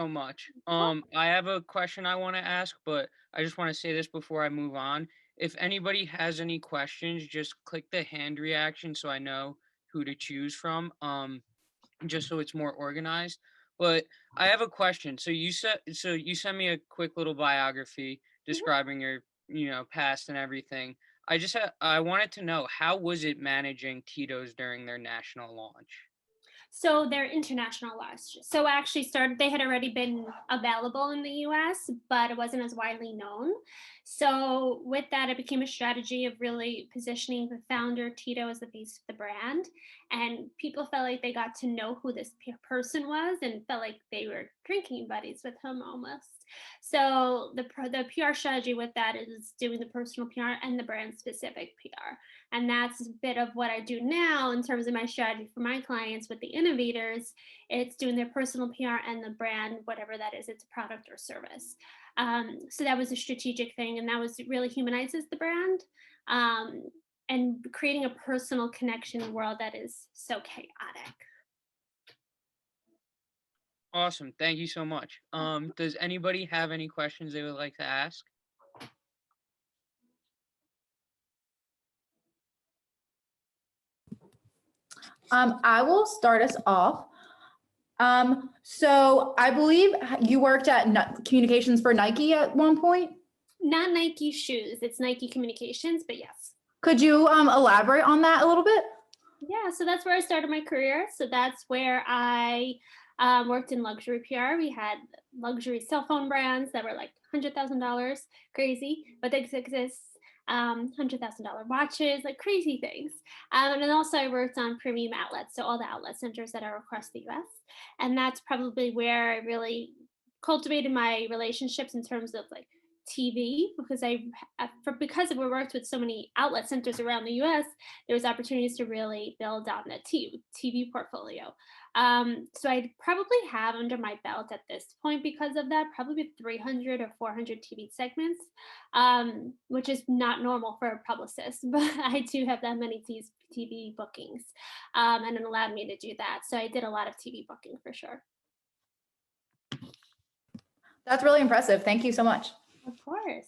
so much. Well, I have a question I want to ask, but I just want to say this before I move on. If anybody has any questions, just click the hand reaction so I know who to choose from. Just so it's more organized. But I have a question. So you sent me a quick little biography mhm. describing your, past and everything. I wanted to know, how was it managing Tito's during their national launch? So they're international laws. So actually started they had already been available in the US, but it wasn't as widely known. So with that, it became a strategy of really positioning the founder Tito as the face of the brand. And people felt like they got to know who this person was and felt like they were drinking buddies with him almost. So the PR strategy with that is doing the personal PR and the brand specific PR. And that's a bit of what I do now in terms of my strategy for my clients with the innovators. It's doing their personal PR and the brand, whatever that is, it's a product or service. So that was a strategic thing, and that was really humanizes the brand, um, and creating a personal connection in a world that is so chaotic. Awesome. Thank you so much. Does anybody have any questions they would like to ask? I will start us off. So I believe you worked at communications for Nike at one point. Not Nike shoes, it's Nike Communications, but yes. Could you elaborate on that a little bit? Yeah, so that's where I started my career. So that's where I worked in luxury PR. We had luxury cell phone brands that were like $100,000, crazy, but they exist. $100,000 watches, like crazy things. And then also I worked on premium outlets, so all the outlet centers that are across the US. And that's probably where I really cultivated my relationships in terms of like TV because because we worked with so many outlet centers around the US, there was opportunities to really build on the TV portfolio. So I probably have under my belt at this point because of that, probably 300 or 400 TV segments, which is not normal for a publicist, but I do have that many TV bookings, and it allowed me to do that. So I did a lot of TV booking for sure. That's really impressive. Thank you so much. Of course.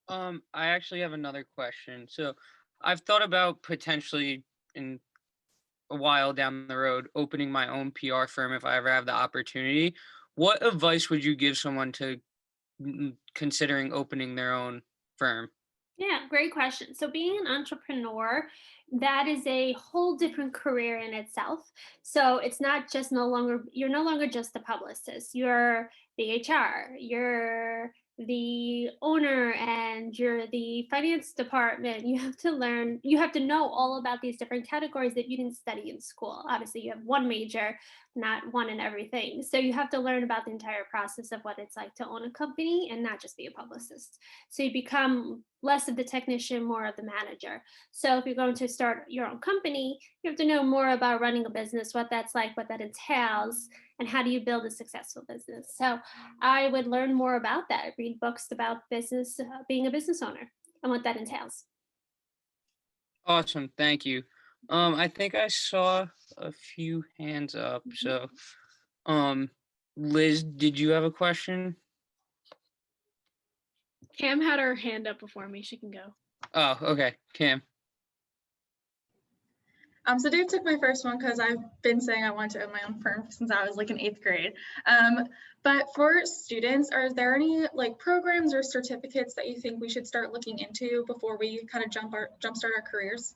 I actually have another question. So I've thought about potentially in a while down the road opening my own PR firm if I ever have the opportunity. What advice would you give someone to considering opening their own firm? Yeah, great question. So, being an entrepreneur, that is a whole different career in itself. So, it's not just you're no longer just a publicist, you're the HR, you're the owner, and you're the finance department. You have to know all about these different categories that you didn't study in school. Obviously, you have one major, not one in everything. So, you have to learn about the entire process of what it's like to own a company and not just be a publicist. So you become less of the technician, more of the manager. So if you're going to start your own company, you have to know more about running a business, what that's like, what that entails, and how do you build a successful business. So I would learn more about that, read books about business, being a business owner, and what that entails. Awesome, thank you. I think I saw a few hands up. Mhm. So, um, Liz, did you have a question? Cam had her hand up before me. She can go. Oh, okay, Cam. So Dave took my first one because I've been saying I want to own my own firm since I was like in 8th grade. But for students, are there any like programs or certificates that you think we should start looking into before we kind of jumpstart our careers?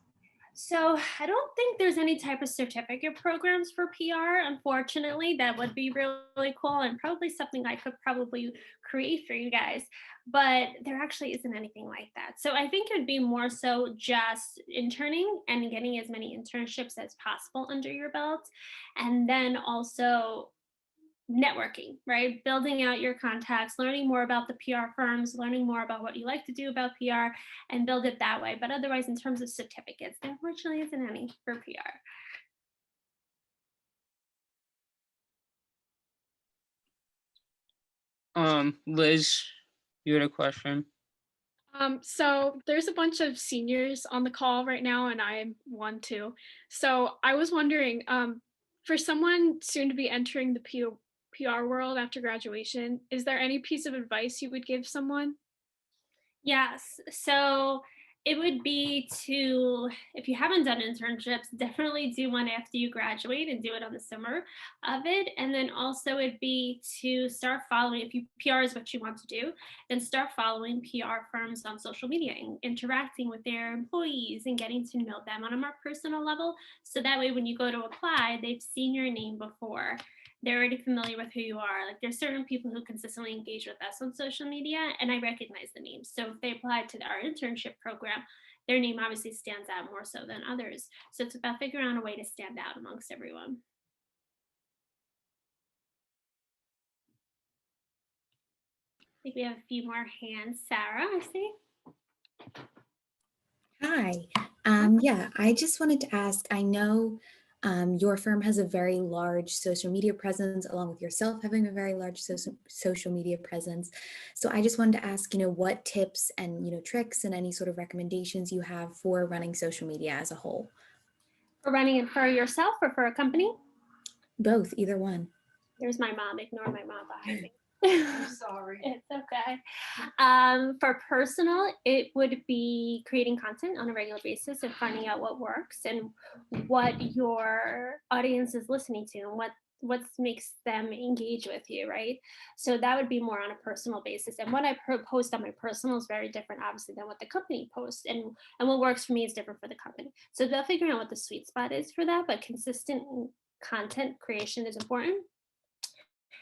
So I don't think there's any type of certificate programs for PR. Unfortunately, that would be really cool and probably something I could probably create for you guys. But there actually isn't anything like that. So I think it'd be more so just interning and getting as many internships as possible under your belt. And then also networking, right? Building out your contacts, learning more about the PR firms, learning more about what you like to do about PR, and build it that way. But otherwise, in terms of certificates, there unfortunately isn't any for PR. Liz, you had a question? So there's a bunch of seniors on the call right now, and I'm one too. So I was wondering, For someone soon to be entering the PR world after graduation, is there any piece of advice you would give someone? Yes. So it would be to, if you haven't done internships, definitely do one after you graduate and do it on the summer of it. And then also it'd be to start following, if you PR is what you want to do, then start following PR firms on social media and interacting with their employees and getting to know them on a more personal level. So that way, when you go to apply, they've seen your name before. They're already familiar with who you are. Like there's certain people who consistently engage with us on social media, and I recognize the names. So if they apply to our internship program, their name obviously stands out more so than others. So it's about figuring out a way to stand out amongst everyone. I think we have a few more hands. Sarah, I see. Hi. Yeah, I just wanted to ask, I know your firm has a very large social media presence, along with yourself having a very large social media presence. So I just wanted to ask, what tips and, tricks and any sort of recommendations you have for running social media as a whole? For running it for yourself or for a company? Both, either one. There's my mom. Ignore my mom behind me. I'm sorry. It's okay. For personal, it would be creating content on a regular basis and finding out what works and what your audience is listening to and what makes them engage with you, right? So that would be more on a personal basis. And what I post on my personal is very different, obviously, than what the company posts. And what works for me is different for the company. So about figuring out what the sweet spot is for that, but consistent content creation is important.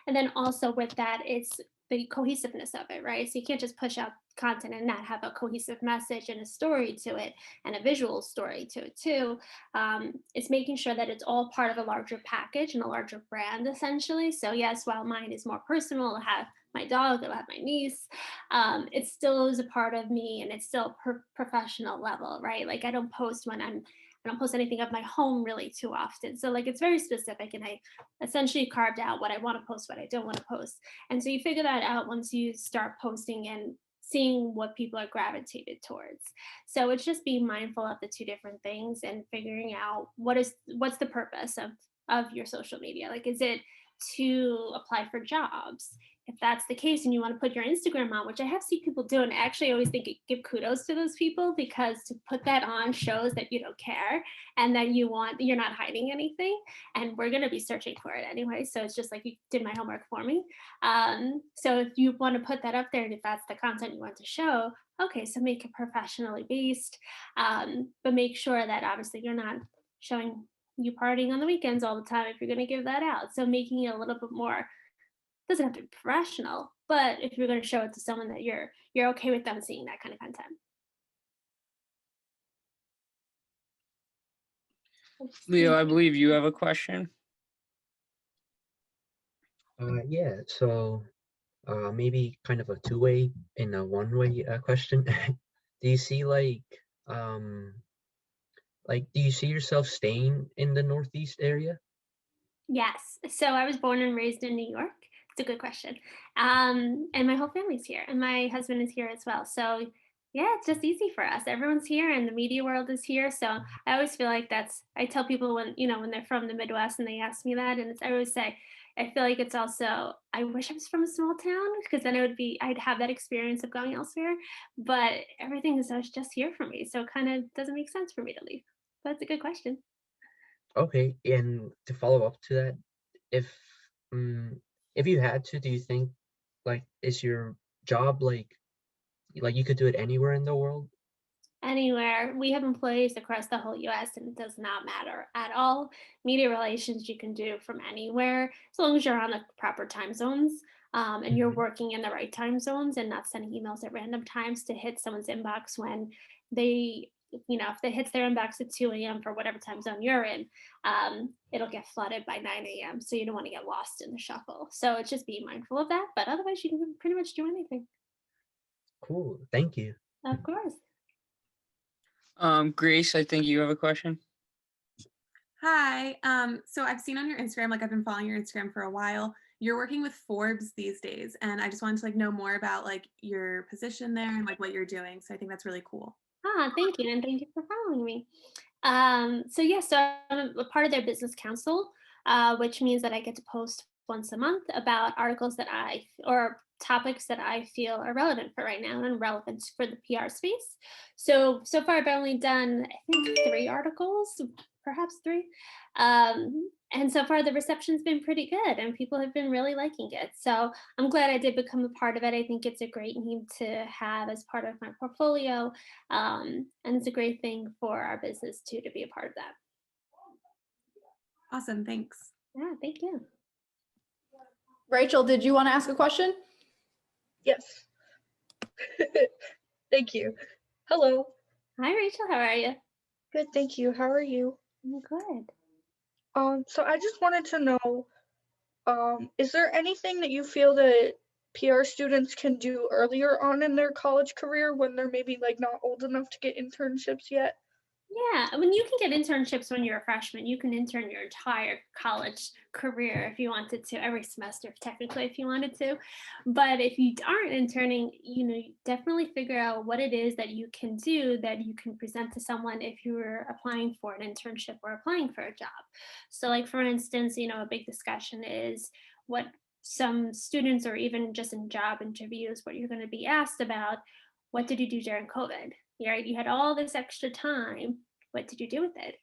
And then also with that, it's the cohesiveness of it, right? So you can't just push out content and not have a cohesive message and a story to it and a visual story to it too. It's making sure that it's all part of a larger package and a larger brand essentially. So yes, while mine is more personal, I have my dog, I have my niece, it still is a part of me and it's still professional level, right? Like I don't post anything of my home really too often. So like it's very specific and I essentially carved out what I want to post, what I don't want to post. And so you figure that out once you start posting and seeing what people are gravitated towards. So it's just being mindful of the two different things and figuring out what's the purpose of your social media. Like, is it to apply for jobs? If that's the case and you want to put your Instagram on, which I have seen people do, and I actually always think give kudos to those people because to put that on shows that you don't care and that you're not hiding anything, and we're going to be searching for it anyway. So it's just like you did my homework for me. So if you want to put that up there and if that's the content you want to show, okay, so make it professionally based, but make sure that obviously you're not showing you partying on the weekends all the time if you're going to give that out. So making it a little bit more, doesn't have to be professional, but if you're going to show it to someone that you're okay with them seeing that kind of content. Leo, I believe you have a question. Yeah, so maybe kind of a two-way and a one-way question. Do you see do you see yourself staying in the Northeast area? Yes. So I was born and raised in New York. It's a good question. And my whole family's here and my husband is here as well. So yeah, it's just easy for us. Everyone's here and the media world is here. So I always feel like I tell people when they're from the Midwest and they ask me that, and I always say, I feel like it's also, I wish I was from a small town because then I'd have that experience of going elsewhere, but everything is just here for me. So it kind of doesn't make sense for me to leave. That's a good question. Okay, and to follow up to that, if you had to, do you think is your job like you could do it anywhere in the world? Anywhere. We have employees across the whole US and it does not matter at all. Media relations you can do from anywhere as long as you're on the proper time zones and you're working in the right time zones and not sending emails at random times to hit someone's inbox when they, if it hits their inbox at 2 a.m. for whatever time zone you're in, it'll get flooded by 9 a.m. So you don't want to get lost in the shuffle. So it's just being mindful of that. But otherwise, you can pretty much do anything. Cool. Thank you. Of course. Grace, I think you have a question. Hi. So I've seen on your Instagram, I've been following your Instagram for a while. You're working with Forbes these days, and I just wanted to know more about your position there and what you're doing. So I think that's really cool. Thank you, and thank you for following me. So I'm a part of their business council. which means that I get to post once a month about articles or topics that I feel are relevant for right now and relevant for the PR space. So far I've only done, I think, 3 articles, perhaps 3. And so far the reception's been pretty good and people have been really liking it. So I'm glad I did become a part of it. I think it's a great name to have as part of my portfolio. And it's a great thing for our business too, to be a part of that. Awesome, thanks. Yeah, thank you. Rachel, did you want to ask a question? Yes. Thank you. Hello. Hi, Rachel. How are you? Good, thank you. How are you? I'm good. So I just wanted to know, is there anything that you feel that PR students can do earlier on in their college career when they're maybe like not old enough to get internships yet? Yeah, I mean, you can get internships when you're a freshman. You can intern your entire college career if you wanted to, every semester, technically, if you wanted to. But if you aren't interning, you definitely figure out what it is that you can do that you can present to someone if you were applying for an internship or applying for a job. So, like, for instance, a big discussion is what some students, or even just in job interviews, what you're going to be asked about. What did you do during COVID? Right? You had all this extra time. What did you do with it?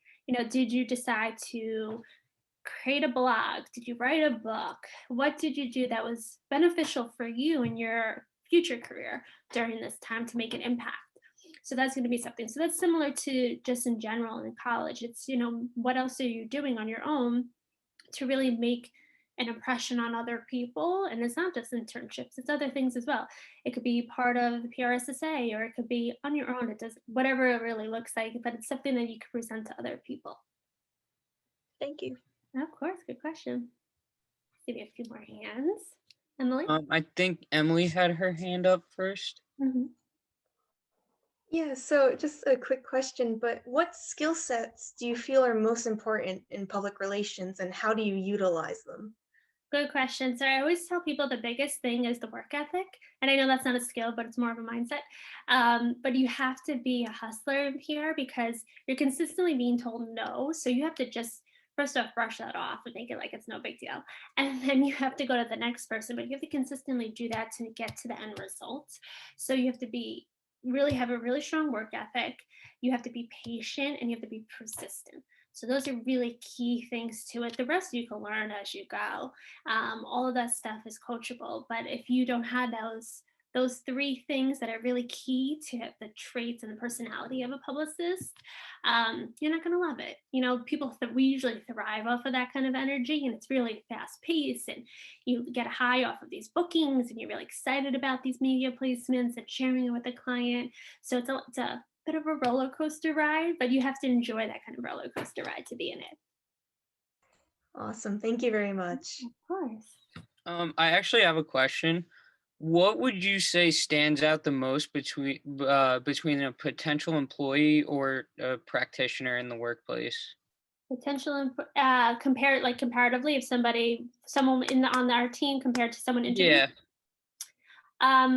Did you decide to create a blog? Did you write a book? What did you do that was beneficial for you in your future career during this time to make an impact? So that's going to be something. So that's similar to just in general in college. It's, what else are you doing on your own to really make an impression on other people? And it's not just internships, it's other things as well. It could be part of the PRSSA, or it could be on your own. It does whatever it really looks like, but it's something that you can present to other people. Thank you. Of course, good question. Maybe a few more hands. Emily? I think Emily had her hand up first. Mm-hmm. Yeah, so just a quick question, but what skill sets do you feel are most important in public relations and how do you utilize them? Good question. So I always tell people the biggest thing is the work ethic. And I know that's not a skill, but it's more of a mindset. But you have to be a hustler in PR because you're consistently being told no. So you have to just, first off, brush that off and make it like it's no big deal. And then you have to go to the next person, but you have to consistently do that to get to the end result. So you have to have a really strong work ethic. You have to be patient and you have to be persistent. So those are really key things to it. The rest you can learn as you go. All of that stuff is coachable. But if you don't have those 3 things that are really key to the traits and the personality of a publicist, you're not going to love it. We usually thrive off of that kind of energy, and it's really fast paced, and you get a high off of these bookings, and you're really excited about these media placements and sharing it with the client. So it's a bit of a roller coaster ride, but you have to enjoy that kind of roller coaster ride to be in it. Awesome. Thank you very much. Of course. I actually have a question. What would you say stands out the most between a potential employee or a practitioner in the workplace? Potential comparatively, if someone on our team compared to someone interviewing? Yeah.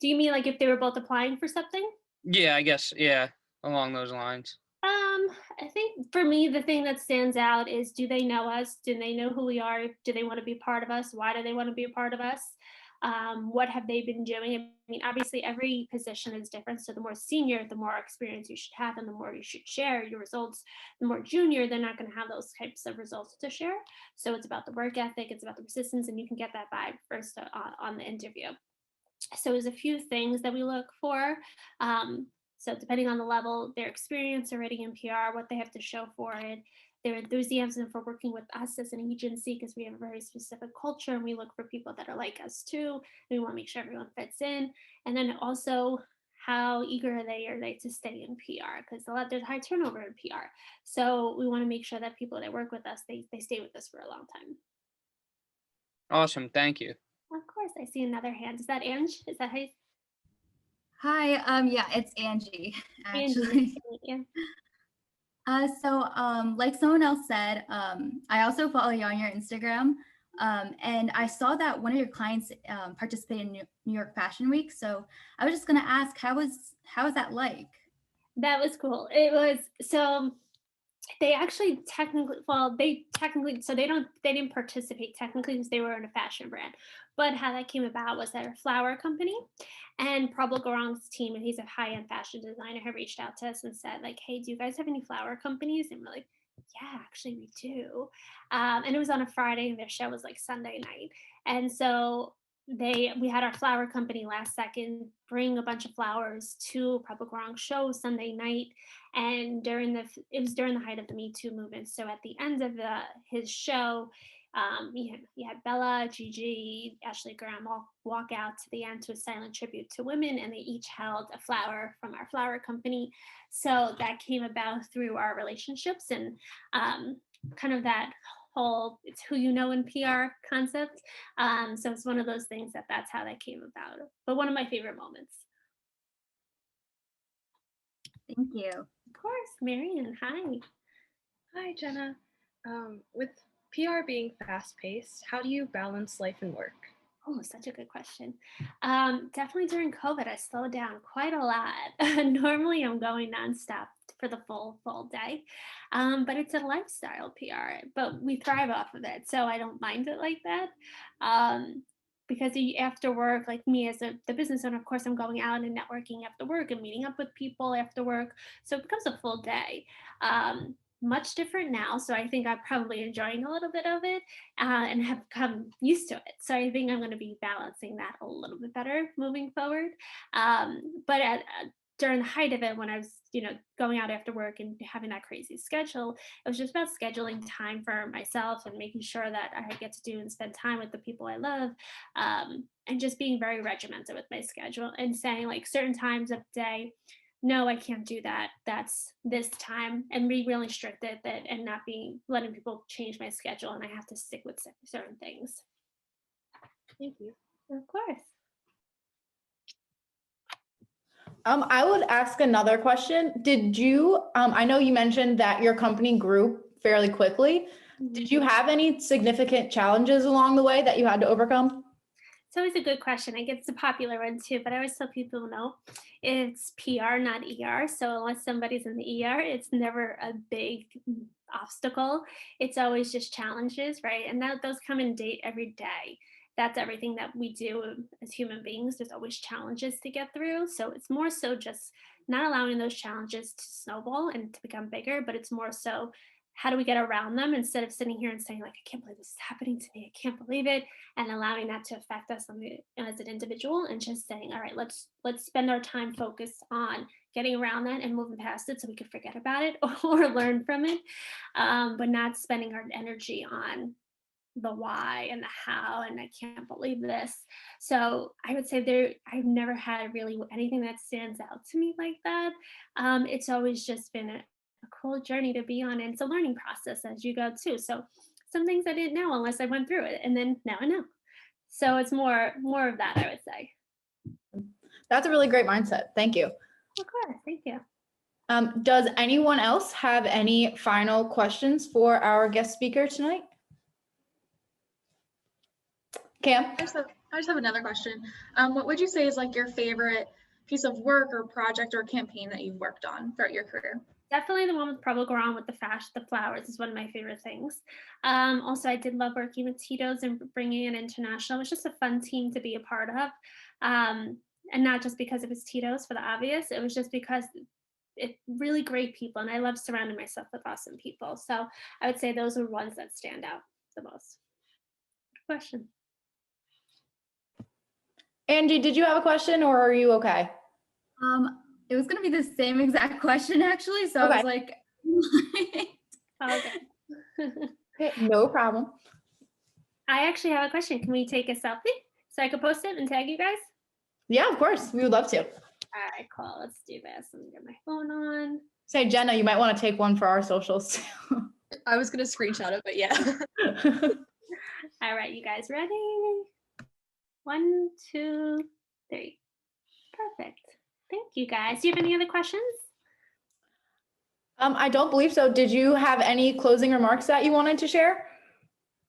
Do you mean like if they were both applying for something? Yeah, I guess, yeah, along those lines. I think for me, the thing that stands out is, do they know us? Do they know who we are? Do they want to be a part of us? Why do they want to be a part of us? What have they been doing? I mean, obviously every position is different. So the more senior, the more experience you should have and the more you should share your results. The more junior, they're not going to have those types of results to share. So it's about the work ethic, it's about the persistence, and you can get that vibe first on the interview. So there's a few things that we look for. So depending on the level, their experience already in PR, what they have to show for it, their enthusiasm for working with us as an agency, because we have a very specific culture and we look for people that are like us too. We want to make sure everyone fits in. And then also, how eager are they to stay in PR? Because there's high turnover in PR. So we want to make sure that people that work with us, they stay with us for a long time. Awesome, thank you. Of course, I see another hand. Is that Ange? Is that how you? Hi, yeah, it's Angie, actually. Angie, like someone else said, I also follow you on your Instagram, and I saw that one of your clients participated in New York Fashion Week. So I was just gonna ask, how was that like? That was cool. It was, so They actually so they didn't participate technically because they were in a fashion brand. But how that came about was that a flower company and Prabal Gaurang's team, and he's a high-end fashion designer, had reached out to us and said, like, hey, do you guys have any flower companies? And we're like, yeah, actually we do. And it was on a Friday and their show was like Sunday night. And so we had our flower company last second bring a bunch of flowers to Prabal Gaurang's show Sunday night. And it was during the height of the Me Too movement. So at the end of his show, he had Bella, Gigi, Ashley Graham all walk out to the end to a silent tribute to women, and they each held a flower from our flower company. So that came about through our relationships and kind of that whole it's who you know in PR concept. So it's one of those things that's how that came about. But one of my favorite moments. Thank you. Of course, Marian, hi. Hi, Jenna. With PR being fast-paced, how do you balance life and work? Oh, such a good question. Definitely during COVID, I slowed down quite a lot. Normally, I'm going nonstop for the full day, but it's a lifestyle PR. But we thrive off of it, so I don't mind it like that. Because after work, like me as the business owner, of course, I'm going out and networking after work and meeting up with people after work. So it becomes a full day. Much different now. So I think I'm probably enjoying a little bit of it and have come used to it. So I think I'm going to be balancing that a little bit better moving forward. But during the height of it, when I was, going out after work and having that crazy schedule, it was just about scheduling time for myself and making sure that I get to do and spend time with the people I love, and just being very regimented with my schedule and saying like certain times of day, no, I can't do that. That's this time, and be really strict at that, and not letting people change my schedule, and I have to stick with certain things. Thank you. Of course. I would ask another question. Did you, I know you mentioned that your company grew fairly quickly. Did you have any significant challenges along the way that you had to overcome? It's always a good question. I guess it's a popular one too, but I always tell people no, it's PR, not ER. So unless somebody's in the ER, it's never a big obstacle. It's always just challenges, right? And those come and date every day. That's everything that we do as human beings. There's always challenges to get through. So it's more so just not allowing those challenges to snowball and to become bigger, but it's more so how do we get around them instead of sitting here and saying like, I can't believe this is happening to me. I can't believe it. And allowing that to affect us as an individual, and just saying, all right, let's spend our time focused on getting around that and moving past it so we could forget about it or learn from it, but not spending our energy on the why and the how, and I can't believe this. So I would say I've never had really anything that stands out to me like that. It's always just been a cool journey to be on, and it's a learning process as you go too. So some things I didn't know unless I went through it, and then now I know. So it's more of that, I would say. That's a really great mindset. Thank you. Of course, thank you. Does anyone else have any final questions for our guest speaker tonight? Cam? I just have another question. What would you say is like your favorite piece of work or project or campaign that you've worked on throughout your career? Definitely the one with Prabal Gaurang with the flowers is one of my favorite things. Also, I did love working with Tito's and bringing in international. It was just a fun team to be a part of. And not just because it was Tito's for the obvious, it was just because it's really great people. And I love surrounding myself with awesome people. So I would say those are ones that stand out the most. Good question. Angie, did you have a question or are you okay? It was going to be the same exact question actually. So okay. I was like, okay. No problem. I actually have a question. Can we take a selfie so I could post it and tag you guys? Yeah, of course. We would love to. All right, cool. Let's do this. Let me get my phone on. Say, Jenna, you might want to take one for our socials too. I was going to screenshot it, but yeah. All right, you guys ready? 1, 2, 3. Perfect. Thank you, guys. Do you have any other questions? I don't believe so. Did you have any closing remarks that you wanted to share?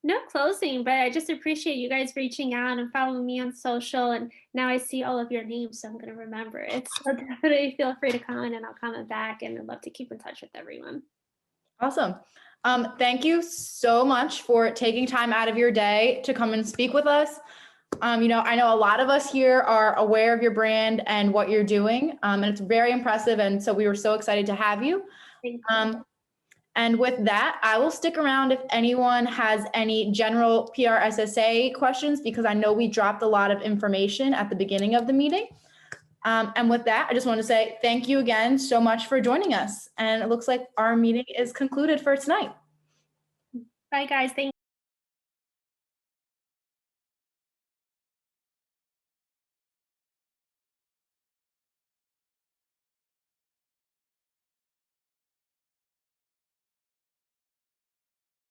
No closing, but I just appreciate you guys reaching out and following me on social. And now I see all of your names, so I'm going to remember it. So definitely feel free to comment and I'll comment back. And I'd love to keep in touch with everyone. Awesome. Thank you so much for taking time out of your day to come and speak with us. I know a lot of us here are aware of your brand and what you're doing, and it's very impressive. And so we were so excited to have you. Thank you. And with that, I will stick around if anyone has any general PRSSA questions, because I know we dropped a lot of information at the beginning of the meeting. And with that, I just want to say thank you again so much for joining us. And it looks like our meeting is concluded for tonight. Bye, guys. Thank you.